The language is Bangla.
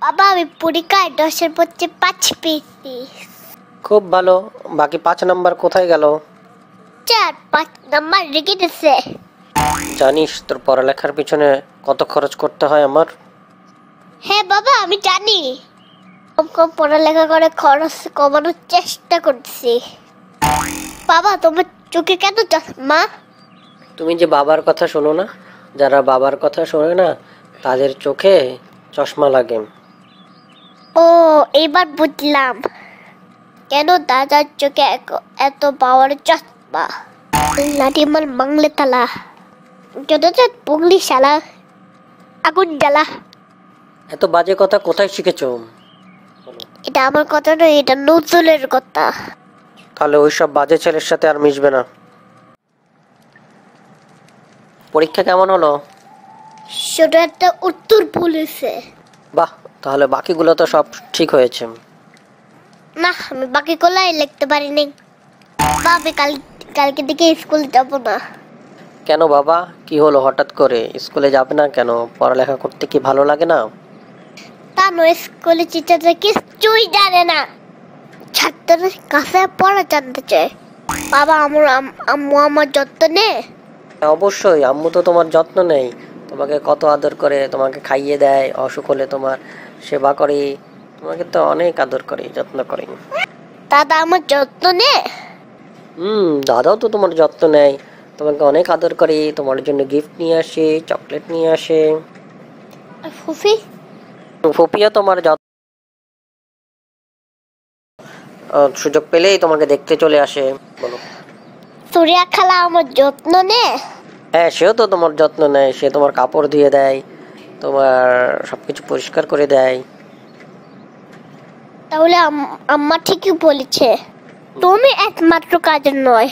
বাবা আমি পরীক্ষায় 10-এর মধ্যে 5 পেয়েছি। খুব ভালো। বাকি 5 নাম্বার কোথায় গেল? 4-5 নাম্বার রেখে দিছে। জানিস তোর পড়ালেখার পিছনে কত খরচ করতে হয় আমার? হ্যাঁ বাবা আমি জানি, কম কম পড়ালেখা করে খরচ কমানোর চেষ্টা করছি। বাবা তোমার চোখে কেন চশমা? তুমি যে বাবার কথা শোনো না, যারা বাবার কথা শোনে না তাদের চোখে চশমা লাগে। ও এইবার বুঝলাম কেন দাদার চোখে এত পাওয়ার চশমা। লাঠি মার বাংলে তালা, যত পুগলি শালা, আগুন জ্বালা। এত বাজে কথা কোথায় শিখেছো? এটা আমার কথা নয়, এটা নজরুলের কথা। তাহলে ওইসব বাজে ছেলের সাথে আর মিশবে না। পরীক্ষা কেমন হলো? ছোট একটা উত্তর ভুলেছে। বাহ, তাহলে বাকিগুলো তো সব ঠিক হয়েছে। না আমি বাকি কোলাই লিখতে পারিনি। বাবা কালকে থেকে স্কুল যাব না। কেন বাবা, কি হলো হঠাৎ করে স্কুলে যাবে না কেন? পড়ালেখা করতে কি ভালো লাগে না? তা নয়, স্কুলে টিচাররা কিছুই জানে না, ছাত্রদের কাছে পড়া জানতে চায়। বাবা আম্মু আমার যত্ন নেয়। অবশ্যই, আম্মু তো তোমার যত্ন নেই, তোমাকে কত আদর করে, তোমাকে খাইয়ে দেয়, অসুখ হলে তোমার সেবা করে, তোমাকে তো অনেক আদর করে, যত্ন করে। দাদা আমার যত্ন নেয়। দাদাও তো তোমার যত্ন নেয়, তোমাকে অনেক আদর করে, তোমার জন্য গিফট নিয়ে আসে, চকলেট নিয়ে আসে। আর ফুফি? ফুপিয়া তোমার সুযোগ পেলেই তোমাকে দেখতে চলে আসে। বলো। সুরিয়া খালা আমার যত্ন নেয়। হ্যাঁ, সেও তো তোমার যত্ন নেয়, সে তোমার কাপড় ধুয়ে দেয়, তোমার সবকিছু পরিষ্কার করে দেয়। তাহলে আম্মা ঠিকই বলেছে, তুমি একমাত্র কাজের নয়।